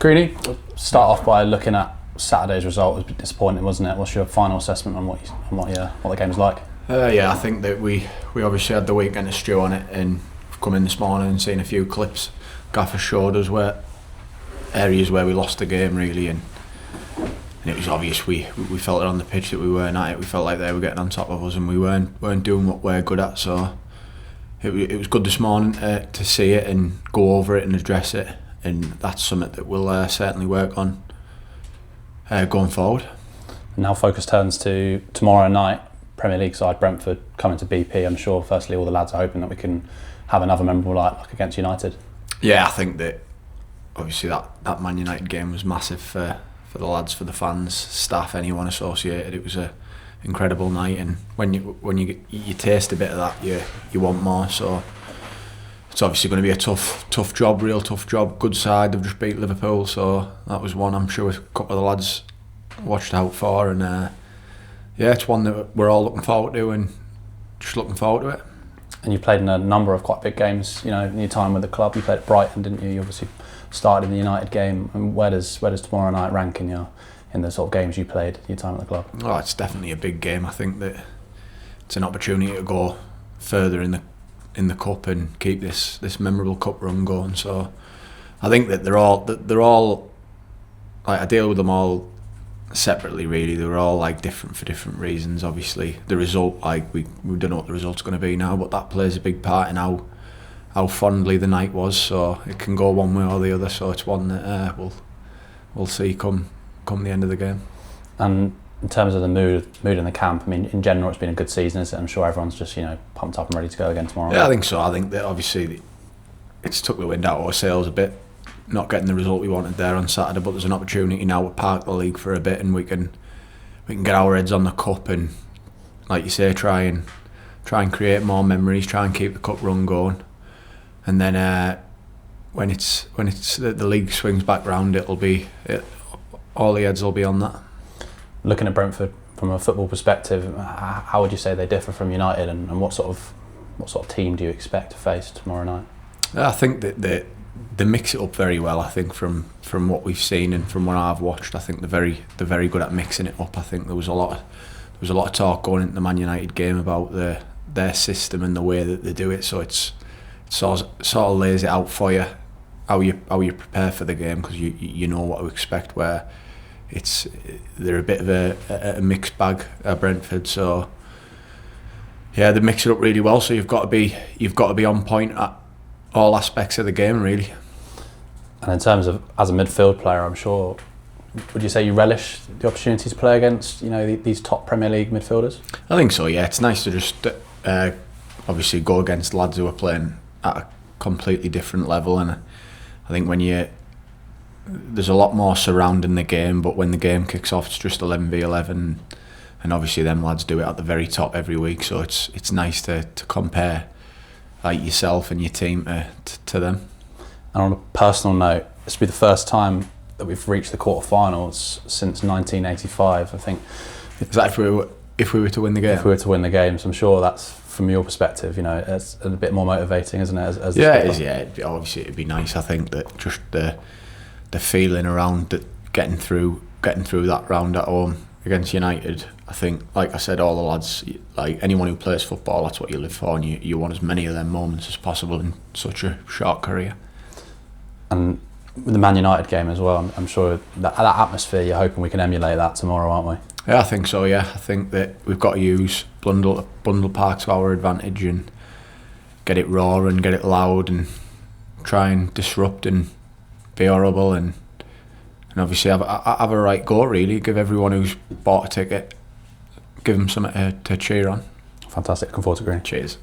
Greeny, start off by looking at Saturday's result. It was a bit disappointing, wasn't it? What's your final assessment on what the game was like? I think that we obviously had the weekend to stew on it, and we've come in this morning and seen a few clips. Gaffer showed us where areas where we lost the game really, and it was obvious we felt it on the pitch that we weren't at it. We felt like they were getting on top of us, and we weren't doing what we're good at. So it was good this morning to see it and go over it and address it, and that's something that we'll certainly work on going forward. Now focus turns to tomorrow night, Premier League side Brentford coming to BP. I'm sure firstly all the lads are hoping that we can have another memorable night like against United. Yeah, I think that obviously that Man United game was massive for the lads, for the fans, staff, anyone associated. It was a incredible night, and when you taste a bit of that, you want more. So it's obviously going to be a tough job, real tough job. Good side, they've just beat Liverpool, so that was one I'm sure a couple of the lads watched out for, and it's one that we're all looking forward to, and just looking forward to it. And you've played in a number of quite big games, in your time with the club. You played at Brighton, didn't you? You obviously started in the United game. And where does tomorrow night rank in the sort of games you played your time at the club? Oh, it's definitely a big game. I think that it's an opportunity to go further in the cup and keep this memorable cup run going. So I think that they're all like, I deal with them all separately really. They're all like different for different reasons. Obviously the result, like we don't know what the result's going to be now, but that plays a big part in how fondly the night was. So it can go one way or the other. So it's one that we'll see come the end of the game. And in terms of the mood in the camp, I mean, in general, it's been a good season, isn't it? I'm sure everyone's just pumped up and ready to go again tomorrow. Yeah, I think so. I think that obviously it's took the wind out of our sails a bit, not getting the result we wanted there on Saturday. But there's an opportunity now to park the league for a bit, and we can get our heads on the cup and, like you say, try and create more memories, try and keep the cup run going, and then when it's the league swings back round, all the heads will be on that. Looking at Brentford from a football perspective, how would you say they differ from United, and what sort of team do you expect to face tomorrow night? I think that they mix it up very well. I think from what we've seen and from what I've watched, I think they're very good at mixing it up. I think there was a lot of talk going into the Man United game about their system and the way that they do it. So it sort of lays it out for you how you prepare for the game, because you know what to expect. Where they're a bit of a mixed bag at Brentford. So yeah, they mix it up really well. So you've got to be on point at all aspects of the game really. And in terms of as a midfield player, I'm sure, would you say you relish the opportunity to play against these top Premier League midfielders? I think so. Yeah, it's nice to just obviously go against lads who are playing at a completely different level, and I think there's a lot more surrounding the game, but when the game kicks off, it's just 11v11, and obviously them lads do it at the very top every week. So it's nice to compare like yourself and your team to them. And on a personal note, this will be the first time that we've reached the quarterfinals since 1985. I think. Is that if we were to win the game? If we were to win the game, so I'm sure that's, from your perspective, it's a bit more motivating, isn't it? As yeah, it is. Yeah, obviously it'd be nice. I think that just the feeling around that getting through that round at home against United. I think, like I said, all the lads, like anyone who plays football, that's what you live for, and you want as many of them moments as possible in such a short career. And with the Man United game as well, I'm sure that atmosphere, you're hoping we can emulate that tomorrow, aren't we? Yeah, I think so. Yeah, I think that we've got to use Blundell Park to our advantage and get it raw and get it loud and try and disrupt and be horrible and obviously have a right go really. Give everyone who's bought a ticket, give them something to cheer on. Fantastic. Looking forward to Green. Cheers.